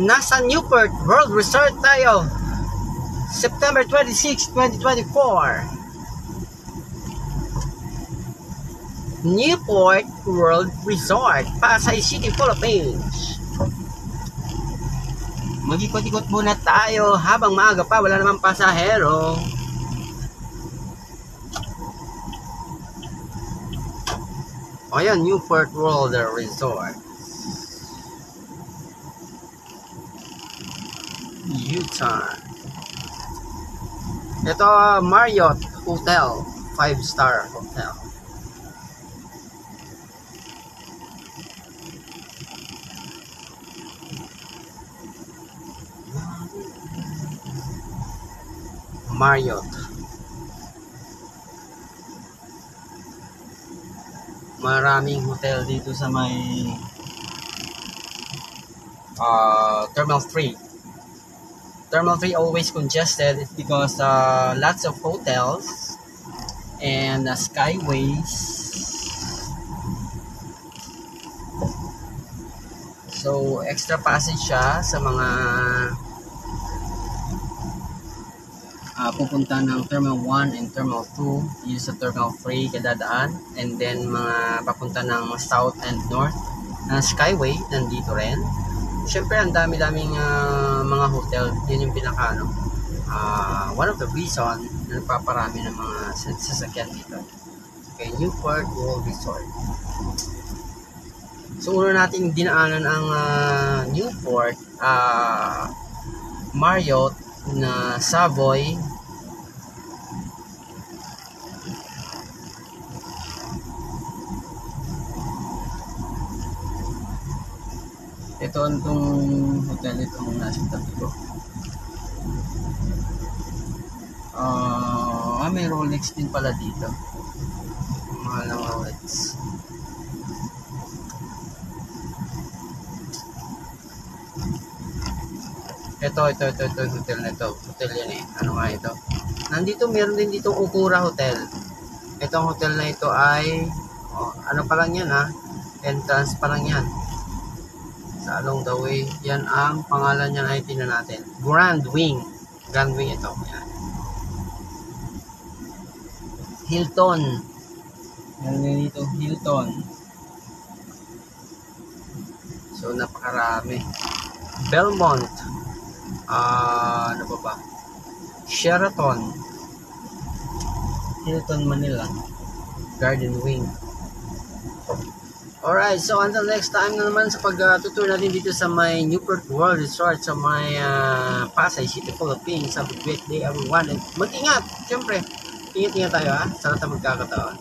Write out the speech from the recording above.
Nasa Newport World Resort tayo. September 26, 2024. Newport World Resort, Pasay City, Philippines. Mag-ikot-ikot muna tayo habang maaga pa, wala namang pasahero. Ayan, Newport World Resort. U-turn. Ito, Marriott Hotel, 5-star hotel. Marriott. Maraming hotel dito sa may Terminal 3. Terminal 3 always congested. It's because lots of hotels and skyways. So extra passage siya sa mga pupunta ng Terminal 1 and Terminal 2, dito sa Terminal 3 kadadaan, and then mga papunta ng South and North na Skyway nandito rin. Syempre ang dami-daming mga hotel, yun yung pinaka one of the reason na nagpaparami ng mga sasakyan dito. Okay, Newport World Resort. So una nating dinaanan ang Newport Marriott na Savoy. Ito itong hotel, itong nasa tabi ko. May Rolex din pala dito. Mahal ng Rolex. Ito hotel na ito. Hotel yan eh. Ano nga ito? Nandito, meron din dito Okura Hotel. Itong hotel na ito ay ano pa lang yan entrance pa lang yan. Sa along the way. Yan ang pangalan niyan ay tingnan natin. Grand Wing. Grand Wing ito. Yan. Hilton. Meron din dito Hilton. So napakarami. Belmont. Ano ba? Sheraton. Hilton Manila. Garden Wing. Alright, so until next time na naman sa pag-tutur natin dito sa may Newport World Resort sa may Pasay City, Philippines. Have a great day everyone. And mag-ingat, syempre. Ingat-ingat tayo sa lahat ng magkakataon.